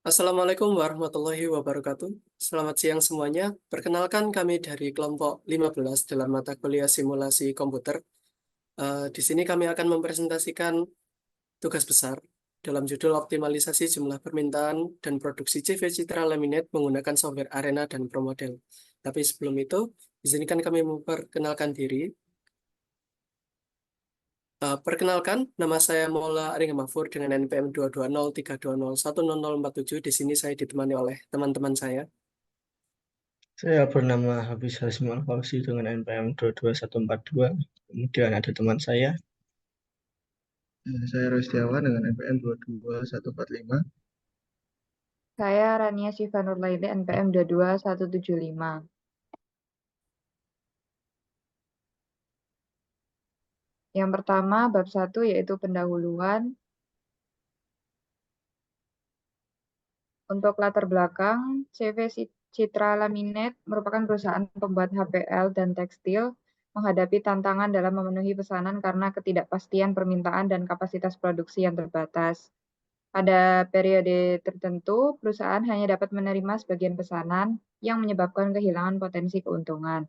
Assalamualaikum warahmatullahi wabarakatuh. Selamat siang semuanya. Perkenalkan kami dari kelompok 15 dalam mata kuliah simulasi komputer. Di sini kami akan mempresentasikan tugas besar dalam judul optimalisasi jumlah permintaan dan produksi CV Citra Laminate menggunakan software Arena dan ProModel. Tapi sebelum itu, izinkan kami memperkenalkan diri. Perkenalkan, nama saya Maula Aringa Mahfur dengan NPM 22032010047. Di sini saya ditemani oleh teman-teman saya. Saya bernama Hafiz Hasmi Al-Fauzi dengan NPM 22142. Kemudian ada teman saya. Saya Rostiawan dengan NPM 22145. Saya Rania Syifa Nurlaili, NPM 22175. Yang pertama, bab 1 yaitu pendahuluan. Untuk latar belakang, CV Citra Laminate merupakan perusahaan pembuat HPL dan tekstil menghadapi tantangan dalam memenuhi pesanan karena ketidakpastian permintaan dan kapasitas produksi yang terbatas. Pada periode tertentu, perusahaan hanya dapat menerima sebagian pesanan yang menyebabkan kehilangan potensi keuntungan.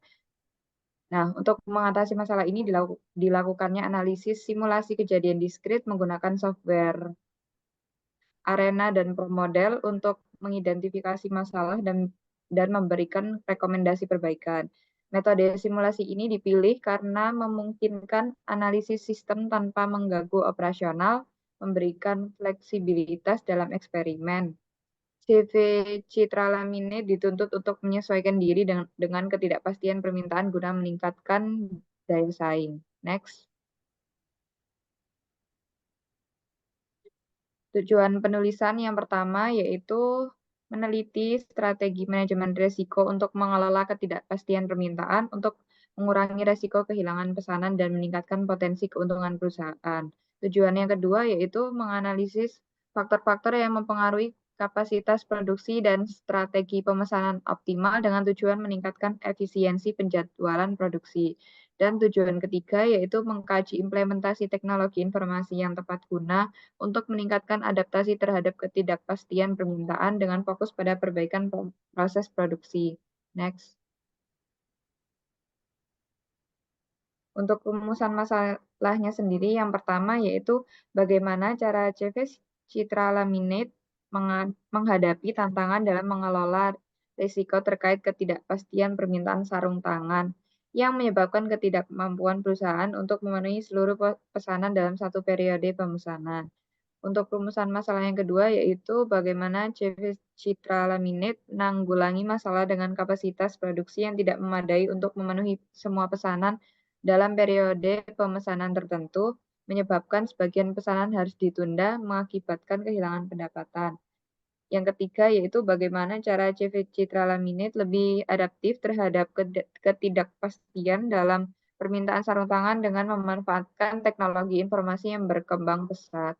Nah, untuk mengatasi masalah ini dilakukannya analisis simulasi kejadian diskrit menggunakan software Arena dan ProModel untuk mengidentifikasi masalah dan memberikan rekomendasi perbaikan. Metode simulasi ini dipilih karena memungkinkan analisis sistem tanpa mengganggu operasional, memberikan fleksibilitas dalam eksperimen. CV Citra Laminate dituntut untuk menyesuaikan diri dengan ketidakpastian permintaan guna meningkatkan daya saing. Next. Tujuan penulisan yang pertama yaitu meneliti strategi manajemen risiko untuk mengelola ketidakpastian permintaan untuk mengurangi risiko kehilangan pesanan dan meningkatkan potensi keuntungan perusahaan. Tujuan yang kedua yaitu menganalisis faktor-faktor yang mempengaruhi kapasitas produksi dan strategi pemesanan optimal dengan tujuan meningkatkan efisiensi penjadwalan produksi. Dan tujuan ketiga yaitu mengkaji implementasi teknologi informasi yang tepat guna untuk meningkatkan adaptasi terhadap ketidakpastian permintaan dengan fokus pada perbaikan proses produksi. Next. Untuk rumusan masalahnya sendiri, yang pertama yaitu bagaimana cara CV Citra Laminate menghadapi tantangan dalam mengelola risiko terkait ketidakpastian permintaan sarung tangan yang menyebabkan ketidakmampuan perusahaan untuk memenuhi seluruh pesanan dalam satu periode pemesanan. Untuk rumusan masalah yang kedua yaitu bagaimana CV Citra Laminate menanggulangi masalah dengan kapasitas produksi yang tidak memadai untuk memenuhi semua pesanan dalam periode pemesanan tertentu, menyebabkan sebagian pesanan harus ditunda, mengakibatkan kehilangan pendapatan. Yang ketiga yaitu bagaimana cara CV Citra Laminate lebih adaptif terhadap ketidakpastian dalam permintaan sarung tangan dengan memanfaatkan teknologi informasi yang berkembang pesat.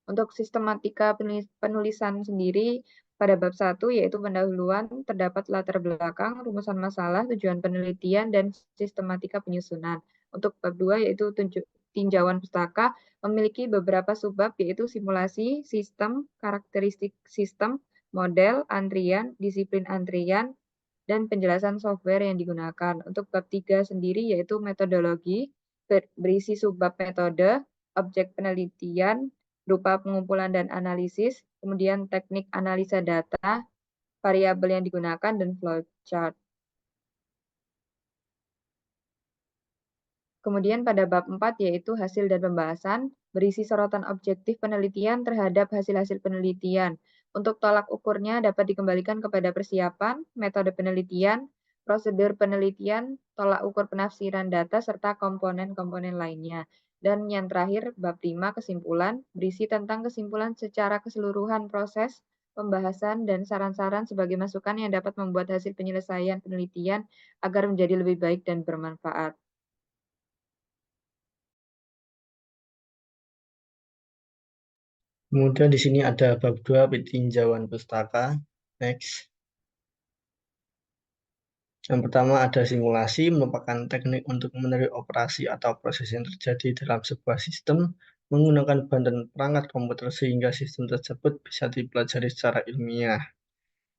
Untuk sistematika penulisan sendiri, pada bab 1 yaitu pendahuluan, terdapat latar belakang, rumusan masalah, tujuan penelitian, dan sistematika penyusunan. Untuk bab 2 yaitu tinjauan pustaka, memiliki beberapa subbab yaitu simulasi, sistem, karakteristik sistem, model, antrian, disiplin antrian, dan penjelasan software yang digunakan. Untuk bab 3 sendiri yaitu metodologi, berisi subbab metode, objek penelitian, berupa pengumpulan dan analisis, kemudian teknik analisa data, variabel yang digunakan, dan flowchart. Kemudian pada bab 4 yaitu hasil dan pembahasan, berisi sorotan objektif penelitian terhadap hasil-hasil penelitian. Untuk tolak ukurnya dapat dikembalikan kepada persiapan, metode penelitian, prosedur penelitian, tolak ukur penafsiran data, serta komponen-komponen lainnya. Dan yang terakhir, bab 5 kesimpulan, berisi tentang kesimpulan secara keseluruhan proses, pembahasan, dan saran-saran sebagai masukan yang dapat membuat hasil penyelesaian penelitian agar menjadi lebih baik dan bermanfaat. Kemudian di sini ada bab 2 tinjauan pustaka. Next. Yang pertama ada simulasi, merupakan teknik untuk meniru operasi atau proses yang terjadi dalam sebuah sistem menggunakan bahan dan perangkat komputer sehingga sistem tersebut bisa dipelajari secara ilmiah.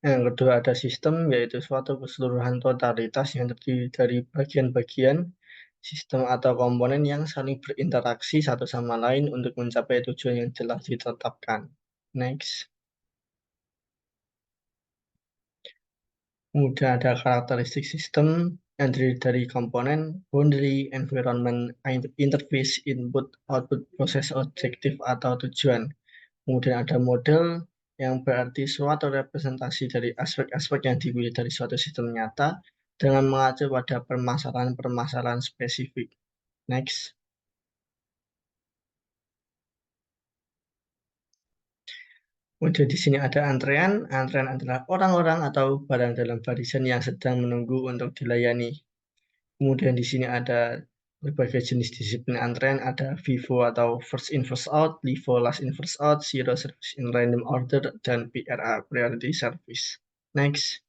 Yang kedua ada sistem, yaitu suatu keseluruhan totalitas yang terdiri dari bagian-bagian sistem atau komponen yang saling berinteraksi satu sama lain untuk mencapai tujuan yang jelas ditetapkan. Next. Kemudian ada karakteristik sistem yang terdiri dari komponen, boundary, environment, interface, input, output, proses, objektif, atau tujuan. Kemudian ada model yang berarti suatu representasi dari aspek-aspek yang dipilih dari suatu sistem nyata dengan mengacu pada permasalahan-permasalahan spesifik. Next. Kemudian di sini ada antrean. Antrean adalah orang-orang atau barang dalam barisan yang sedang menunggu untuk dilayani. Kemudian di sini ada berbagai jenis disiplin antrean. Ada FIFO atau first in first out, LIFO last in first out, zero service in random order, dan PRA priority service. Next.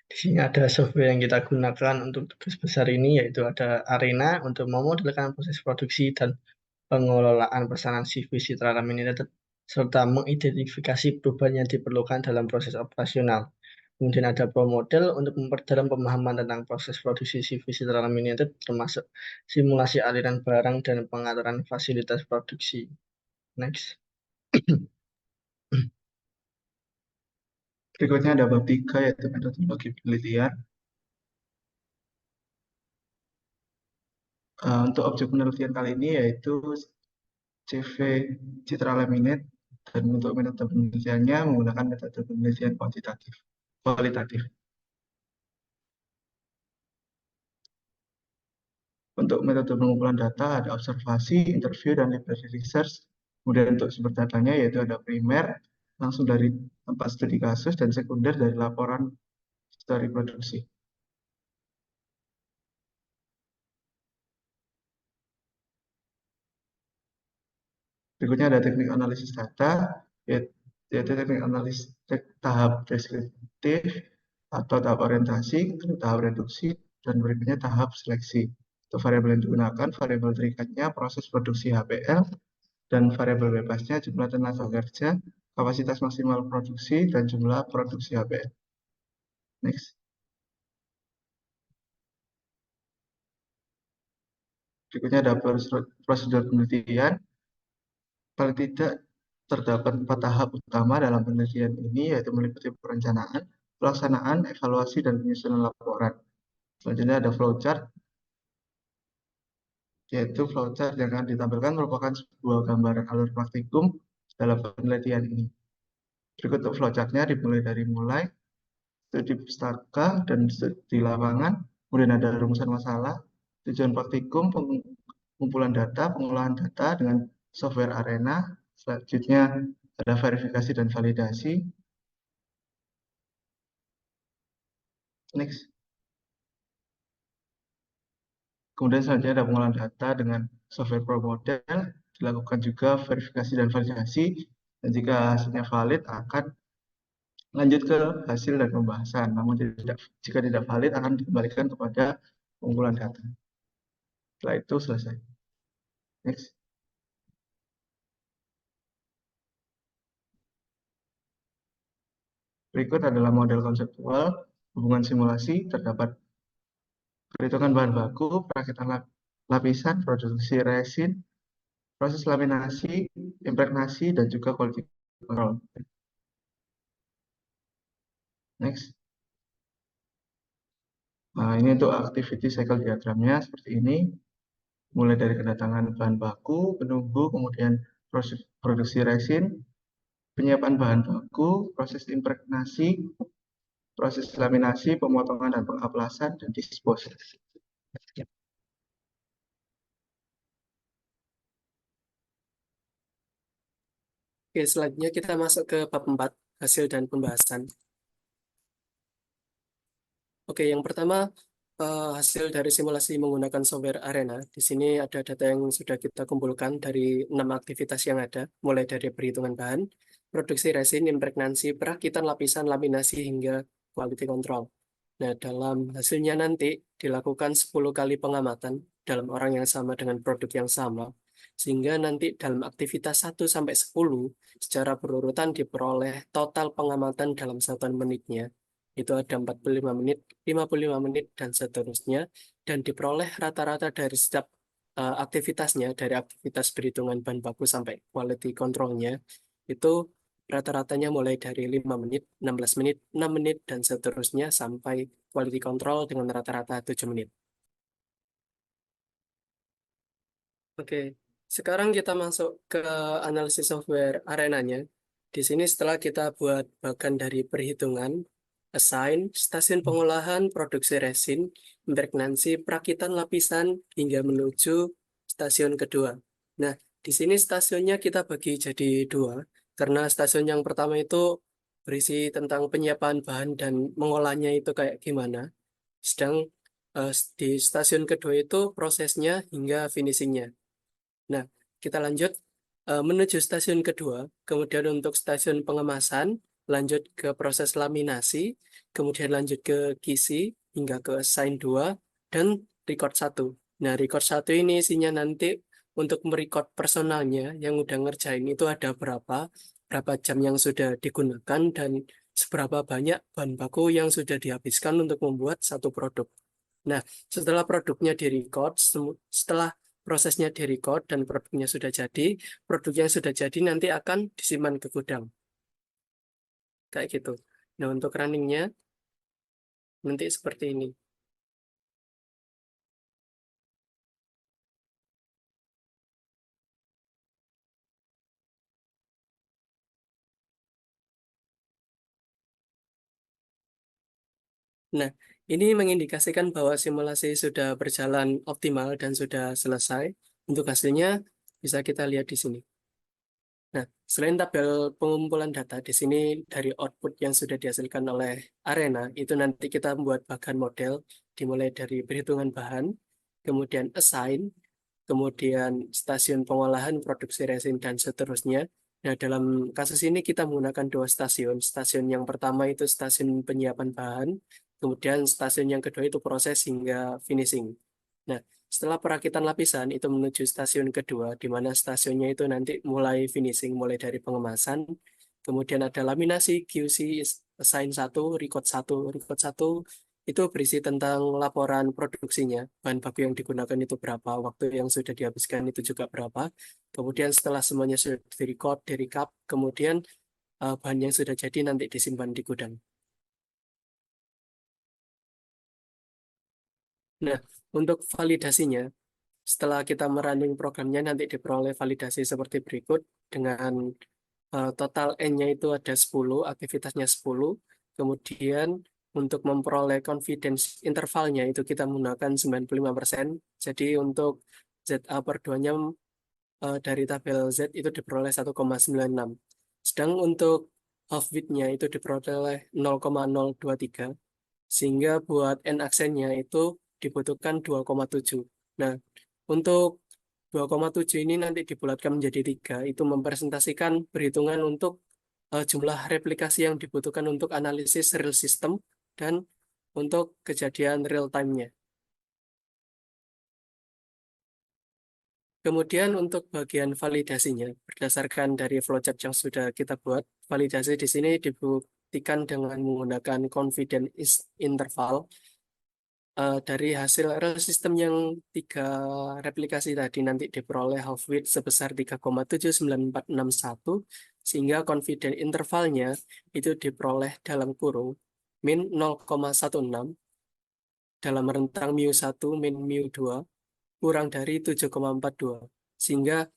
Di sini ada software yang kita gunakan untuk tugas besar ini, yaitu ada Arena untuk memodelkan proses produksi dan pengelolaan pesanan CV Citra Laminated serta mengidentifikasi perubahan yang diperlukan dalam proses operasional. Kemudian ada ProModel untuk memperdalam pemahaman tentang proses produksi CV Citra Laminated termasuk simulasi aliran barang dan pengaturan fasilitas produksi. Next. Berikutnya ada bab 3 yaitu metodologi penelitian. Untuk objek penelitian kali ini yaitu CV Citra Laminate, dan untuk metode penelitiannya menggunakan metode penelitian kualitatif. Untuk metode pengumpulan data ada observasi, interview, dan library research. Kemudian untuk sumber datanya yaitu ada primer, langsung dari tempat studi kasus, dan sekunder dari laporan histori produksi. Berikutnya ada teknik analisis data, yaitu teknik analisis tahap deskriptif atau tahap orientasi, tahap reduksi, dan berikutnya tahap seleksi. Untuk variabel yang digunakan, variabel terikatnya proses produksi HPL, dan variabel bebasnya jumlah tenaga kerja, kapasitas maksimal produksi, dan jumlah produksi HPL. Next. Berikutnya ada prosedur penelitian. Paling tidak terdapat 4 tahap utama dalam penelitian ini, yaitu meliputi perencanaan, pelaksanaan, evaluasi, dan penyusunan laporan. Selanjutnya ada flowchart, yaitu flowchart yang akan ditampilkan merupakan sebuah gambaran alur praktikum dalam penelitian ini. Berikut untuk flowchartnya dimulai dari studi pustaka dan studi lapangan, kemudian ada rumusan masalah, tujuan praktikum, pengumpulan data, pengolahan data dengan software Arena, selanjutnya ada verifikasi dan validasi. Next. Kemudian selanjutnya ada pengolahan data dengan software ProModel, dilakukan juga verifikasi dan validasi, dan jika hasilnya valid akan lanjut ke hasil dan pembahasan. Namun jika tidak valid akan dikembalikan kepada pengumpulan data. Setelah itu selesai. Next. Berikut adalah model konseptual hubungan simulasi. Terdapat perhitungan bahan baku, perakitan lapisan, produksi resin, proses laminasi, impregnasi, dan juga quality control. Next. Nah, ini untuk activity cycle diagramnya seperti ini. Mulai dari kedatangan bahan baku, penunggu, kemudian proses produksi resin, penyiapan bahan baku, proses impregnasi, proses laminasi, pemotongan dan pengaplasan, dan dispose. Oke, selanjutnya kita masuk ke bab 4, hasil dan pembahasan. Oke, yang pertama hasil dari simulasi menggunakan software Arena. Di sini ada data yang sudah kita kumpulkan dari 6 aktivitas yang ada, mulai dari perhitungan bahan, produksi resin, impregnasi, perakitan lapisan, laminasi, hingga quality control. Nah, dalam hasilnya nanti dilakukan 10 kali pengamatan dalam orang yang sama dengan produk yang sama, sehingga nanti dalam aktivitas 1 sampai 10 secara berurutan diperoleh total pengamatan dalam satuan menitnya. Itu ada 45 menit, 55 menit, dan seterusnya, dan diperoleh rata-rata dari setiap aktivitasnya, dari aktivitas perhitungan bahan baku sampai quality controlnya, itu rata-ratanya mulai dari 5 menit, 16 menit, 6 menit, dan seterusnya sampai quality control dengan rata-rata 7 menit. Oke, sekarang kita masuk ke analisis software arenanya. Di sini setelah kita buat bagan dari perhitungan, assign, stasiun pengolahan, produksi resin, impregnansi, perakitan lapisan, hingga menuju stasiun kedua. Nah, di sini stasiunnya kita bagi jadi 2, karena stasiun yang pertama itu berisi tentang penyiapan bahan dan mengolahnya itu kayak gimana. Sedang di stasiun kedua itu prosesnya hingga finishingnya. Nah, kita lanjut menuju stasiun kedua, kemudian untuk stasiun pengemasan, lanjut ke proses laminasi, kemudian lanjut ke QC, hingga ke assign 2, dan record 1. Nah, record 1 ini isinya nanti untuk merecord personalnya yang udah ngerjain itu ada berapa jam yang sudah digunakan, dan seberapa banyak bahan baku yang sudah dihabiskan untuk membuat satu produk. Nah, setelah produknya direcord, setelah prosesnya direcord dan produknya sudah jadi, produk yang sudah jadi nanti akan disimpan ke gudang. Kayak gitu. Nah, untuk runningnya nanti seperti ini. Nah, ini mengindikasikan bahwa simulasi sudah berjalan optimal dan sudah selesai. Untuk hasilnya bisa kita lihat di sini. Nah, selain tabel pengumpulan data, di sini dari output yang sudah dihasilkan oleh Arena, itu nanti kita membuat bagan model, dimulai dari perhitungan bahan, kemudian assign, kemudian stasiun pengolahan, produksi resin, dan seterusnya. Nah, dalam kasus ini kita menggunakan 2 stasiun. Stasiun yang pertama itu stasiun penyiapan bahan, kemudian stasiun yang kedua itu proses hingga finishing. Nah, setelah perakitan lapisan itu menuju stasiun kedua, di mana stasiunnya itu nanti mulai finishing, mulai dari pengemasan, kemudian ada laminasi, QC, assign 1, record 1. Record 1 itu berisi tentang laporan produksinya, bahan baku yang digunakan itu berapa, waktu yang sudah dihabiskan itu juga berapa. Kemudian setelah semuanya sudah direcord, direcap, kemudian bahan yang sudah jadi nanti disimpan di gudang. Nah, untuk validasinya, setelah kita merunning programnya nanti diperoleh validasi seperti berikut dengan total N-nya itu ada 10, aktivitasnya 10. Kemudian untuk memperoleh confidence intervalnya itu kita menggunakan 95%. Jadi untuk ZA per 2-nya dari tabel Z itu diperoleh 1,96. Sedang untuk half width-nya itu diperoleh 0,023. Sehingga buat N aksennya itu dibutuhkan 2,7. Nah, untuk 2,7 ini nanti dibulatkan menjadi 3, itu mempresentasikan perhitungan untuk jumlah replikasi yang dibutuhkan untuk analisis real system dan untuk kejadian real time-nya. Kemudian untuk bagian validasinya, berdasarkan dari flowchart yang sudah kita buat, validasi di sini dibuktikan dengan menggunakan confidence interval. Dari hasil real system yang 3 replikasi tadi nanti diperoleh half width sebesar 3,79461, sehingga confidence intervalnya itu diperoleh dalam kurung min 0,16 dalam rentang mu1 min mu2 kurang dari 7,42, sehingga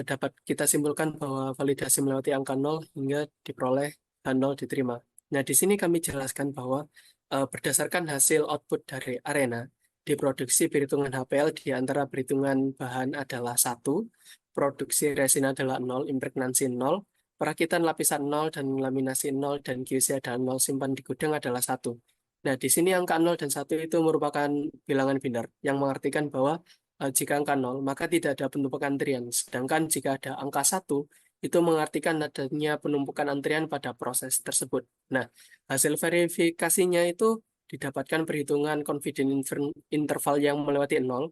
dapat kita simpulkan bahwa validasi melewati angka 0 hingga diperoleh 0 diterima. Nah, di sini kami jelaskan bahwa berdasarkan hasil output dari Arena, diproduksi perhitungan HPL di antara perhitungan bahan adalah 1, produksi resin adalah 0, impregnansi 0, perakitan lapisan 0, dan laminasi 0, dan QC adalah 0, simpan di gudang adalah 1. Nah, di sini angka 0 dan 1 itu merupakan bilangan binar, yang mengartikan bahwa jika angka 0, maka tidak ada penumpukan antrian. Sedangkan jika ada angka 1, itu mengartikan adanya penumpukan antrian pada proses tersebut. Nah, hasil verifikasinya itu didapatkan perhitungan confidence interval yang melewati 0,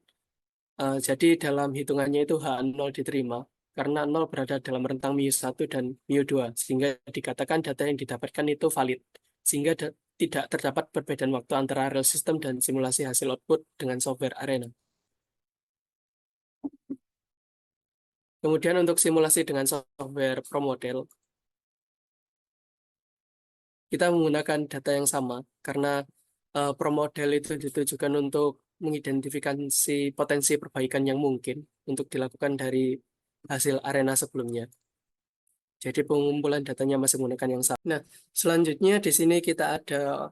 Jadi dalam hitungannya itu H0 diterima karena 0 berada dalam rentang μ1 dan μ2 sehingga dikatakan data yang didapatkan itu valid sehingga tidak terdapat perbedaan waktu antara real system dan simulasi hasil output dengan software Arena. Kemudian untuk simulasi dengan software ProModel, kita menggunakan data yang sama karena ProModel itu ditujukan untuk mengidentifikasi potensi perbaikan yang mungkin untuk dilakukan dari hasil Arena sebelumnya. Jadi pengumpulan datanya masih menggunakan yang sama. Nah, selanjutnya di sini kita ada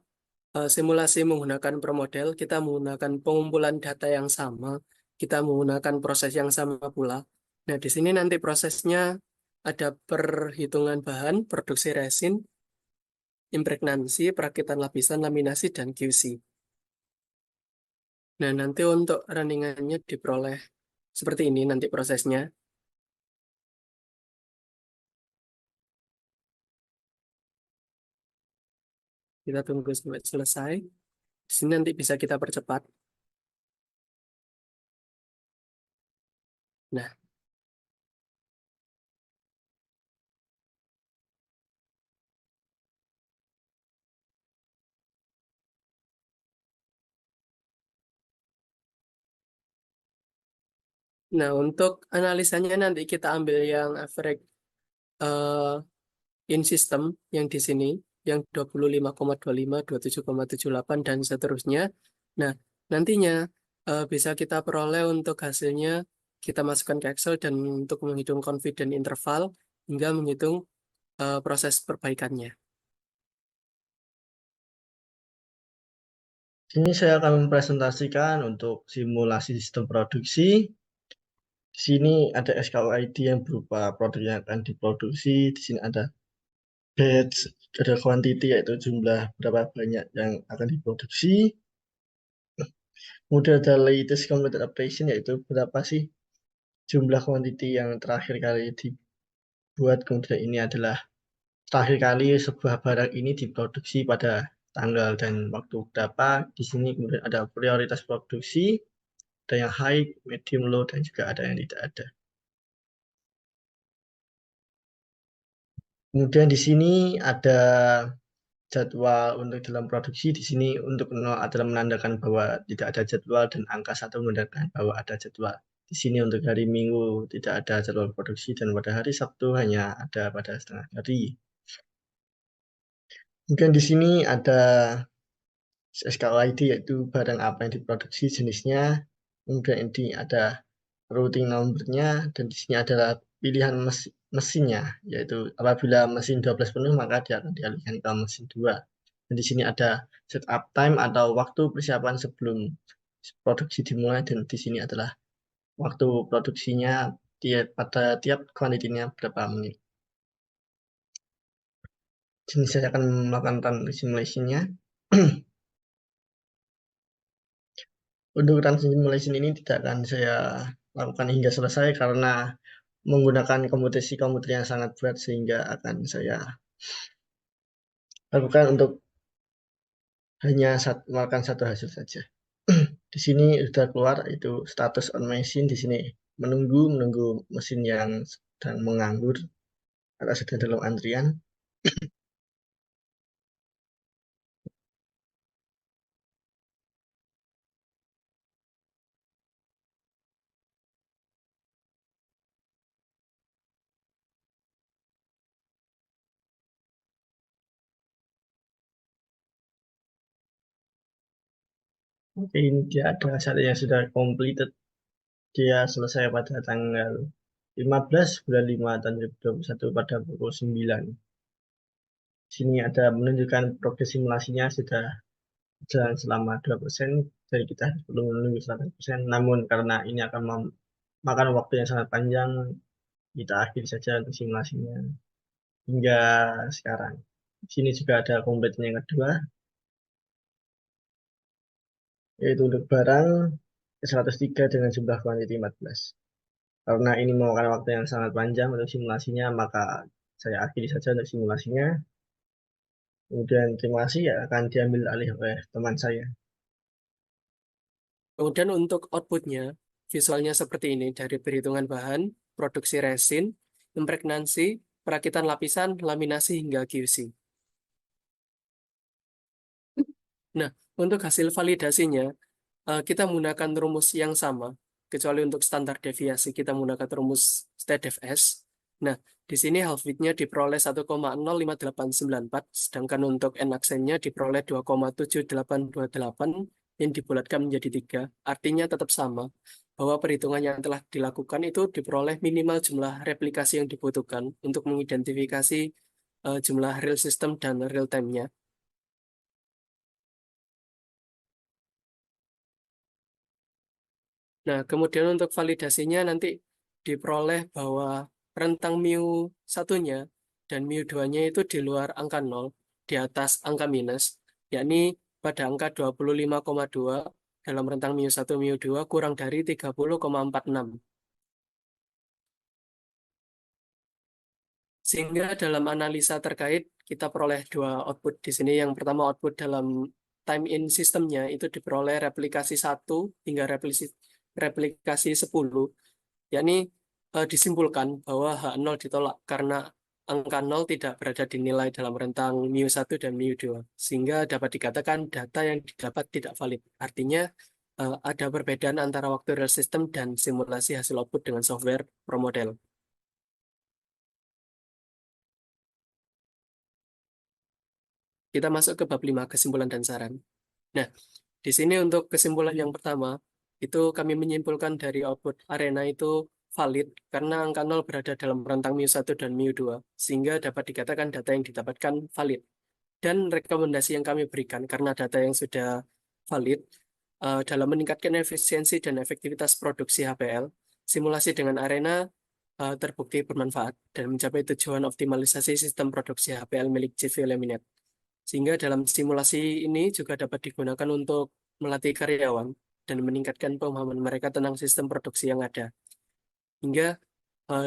simulasi menggunakan ProModel. Kita menggunakan pengumpulan data yang sama. Kita menggunakan proses yang sama pula. Nah, di sini nanti prosesnya ada perhitungan bahan, produksi resin, impregnansi, perakitan lapisan, laminasi, dan QC. Nah, nanti untuk runningannya diperoleh seperti ini nanti prosesnya. Kita tunggu sampai selesai. Di sini nanti bisa kita percepat. Nah, untuk analisanya nanti kita ambil yang average in system yang di sini, yang 25,25, 27,78, dan seterusnya. Nah, nantinya bisa kita peroleh untuk hasilnya, kita masukkan ke Excel dan untuk menghitung confidence interval hingga menghitung proses perbaikannya. Sini saya akan mempresentasikan untuk simulasi sistem produksi. Di sini ada SKUID yang berupa produk yang akan diproduksi. Di sini ada batch, ada quantity yaitu jumlah berapa banyak yang akan diproduksi. Kemudian ada latest completed operation yaitu berapa sih jumlah quantity yang terakhir kali dibuat. Kemudian ini adalah terakhir kali sebuah barang ini diproduksi pada tanggal dan waktu berapa. Di sini kemudian ada prioritas produksi, ada yang high, medium, low, dan juga ada yang tidak ada. Kemudian di sini ada jadwal untuk dalam produksi. Di sini untuk 0 adalah menandakan bahwa tidak ada jadwal dan angka 1 menandakan bahwa ada jadwal. Di sini untuk hari Minggu tidak ada jadwal produksi dan pada hari Sabtu hanya ada pada setengah hari. Kemudian di sini ada SKUID yaitu barang apa yang diproduksi jenisnya. Kemudian ini ada routing number-nya dan di sini adalah pilihan mesinnya yaitu apabila mesin 12 penuh maka dia akan dialihkan ke mesin 2. Dan di sini ada setup time atau waktu persiapan sebelum produksi dimulai dan di sini adalah waktu produksinya pada tiap kuantitinya berapa menit. Sini saya akan melakukan simulation-nya. Untuk run simulation ini tidak akan saya lakukan hingga selesai karena menggunakan komputer yang sangat berat sehingga akan saya lakukan untuk hanya melakukan satu hasil saja. Di sini sudah keluar itu status on machine. Di sini menunggu mesin yang sedang menganggur atau sedang dalam antrian. Oke, ini dia ada hasil yang sudah completed. Dia selesai pada tanggal 15 bulan 5 tahun 2021 pada pukul 9. Sini ada menunjukkan progres simulasinya sudah jalan selama 2%, jadi kita perlu menunggu 100%. Namun karena ini akan memakan waktu yang sangat panjang, kita akhiri saja untuk simulasinya hingga sekarang. Di sini juga ada komplitnya yang kedua, yaitu untuk barang 103 dengan jumlah kuantiti 14. Karena ini memakan waktu yang sangat panjang untuk simulasinya, maka saya akhiri saja untuk simulasinya. Kemudian terima kasih ya akan diambil alih oleh teman saya. Kemudian untuk outputnya, visualnya seperti ini dari perhitungan bahan, produksi resin, impregnansi, perakitan lapisan, laminasi hingga QC. Nah, untuk hasil validasinya, kita menggunakan rumus yang sama, kecuali untuk standar deviasi kita menggunakan rumus STDFS. Nah, di sini half width-nya diperoleh 1,05894, sedangkan untuk n aksennya diperoleh 2,7828 yang dibulatkan menjadi 3. Artinya tetap sama, bahwa perhitungan yang telah dilakukan itu diperoleh minimal jumlah replikasi yang dibutuhkan untuk mengidentifikasi jumlah real system dan real time-nya. Nah, kemudian untuk validasinya nanti diperoleh bahwa rentang mu satunya dan mu 2-nya itu di luar angka 0, di atas angka minus, yakni pada angka 25,2 dalam rentang mu 1, mu 2 kurang dari 30,46. Sehingga dalam analisa terkait kita peroleh dua output di sini. Yang pertama output dalam time in sistemnya itu diperoleh replikasi 1 hingga replikasi 10, yakni disimpulkan bahwa H0 ditolak karena angka 0 tidak berada di nilai dalam rentang mu1 dan mu2, sehingga dapat dikatakan data yang didapat tidak valid. Artinya ada perbedaan antara waktu real system dan simulasi hasil output dengan software pro model. Kita masuk ke bab 5, kesimpulan dan saran. Nah, di sini untuk kesimpulan yang pertama, itu kami menyimpulkan dari output arena itu valid karena angka 0 berada dalam rentang mu1 dan mu2, sehingga dapat dikatakan data yang didapatkan valid. Dan rekomendasi yang kami berikan karena data yang sudah valid, dalam meningkatkan efisiensi dan efektivitas produksi HPL, simulasi dengan arena terbukti bermanfaat dan mencapai tujuan optimalisasi sistem produksi HPL milik JV Laminate. Sehingga dalam simulasi ini juga dapat digunakan untuk melatih karyawan dan meningkatkan pemahaman mereka tentang sistem produksi yang ada. Hingga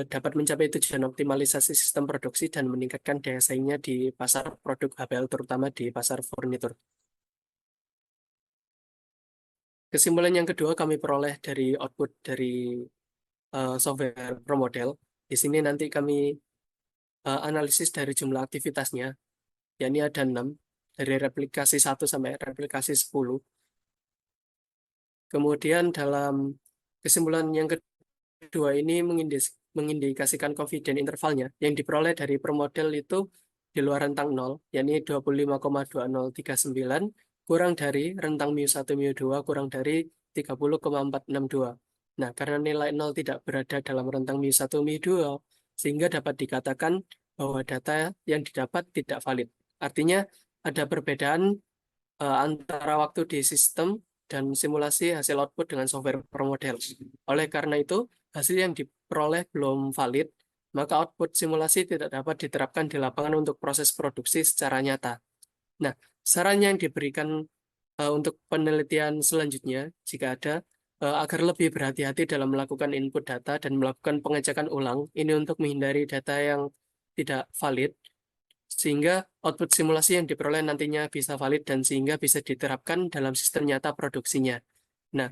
dapat mencapai tujuan optimalisasi sistem produksi dan meningkatkan daya saingnya di pasar produk HPL, terutama di pasar furnitur. Kesimpulan yang kedua kami peroleh dari output dari software pro model. Di sini nanti kami analisis dari jumlah aktivitasnya, yakni ada 6, dari replikasi 1 sampai replikasi 10. Kemudian dalam kesimpulan yang kedua ini mengindikasikan confidence intervalnya yang diperoleh dari per model itu di luar rentang 0, yakni 25,2039 kurang dari rentang mu1 mu2 kurang dari 30,462. Nah, karena nilai 0 tidak berada dalam rentang mu1 mu2, sehingga dapat dikatakan bahwa data yang didapat tidak valid. Artinya ada perbedaan antara waktu di sistem dan simulasi hasil output dengan software per model. Oleh karena itu, hasil yang diperoleh belum valid, maka output simulasi tidak dapat diterapkan di lapangan untuk proses produksi secara nyata. Nah, saran yang diberikan untuk penelitian selanjutnya, jika ada, agar lebih berhati-hati dalam melakukan input data dan melakukan pengecekan ulang, ini untuk menghindari data yang tidak valid, sehingga output simulasi yang diperoleh nantinya bisa valid dan sehingga bisa diterapkan dalam sistem nyata produksinya. Nah,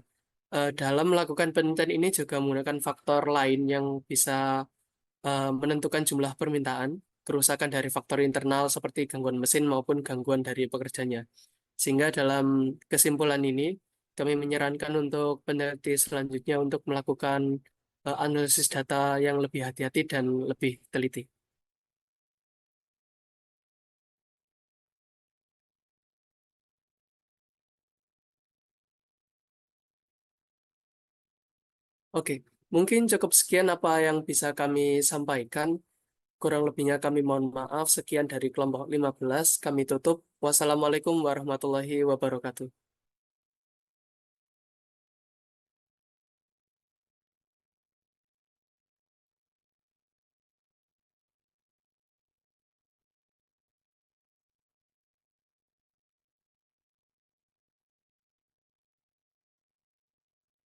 dalam melakukan penelitian ini juga menggunakan faktor lain yang bisa menentukan jumlah permintaan, kerusakan dari faktor internal seperti gangguan mesin maupun gangguan dari pekerjanya. Sehingga dalam kesimpulan ini, kami menyarankan untuk peneliti selanjutnya untuk melakukan analisis data yang lebih hati-hati dan lebih teliti. Oke, mungkin cukup sekian apa yang bisa kami sampaikan. Kurang lebihnya kami mohon maaf. Sekian dari kelompok 15. Kami tutup. Wassalamualaikum warahmatullahi wabarakatuh.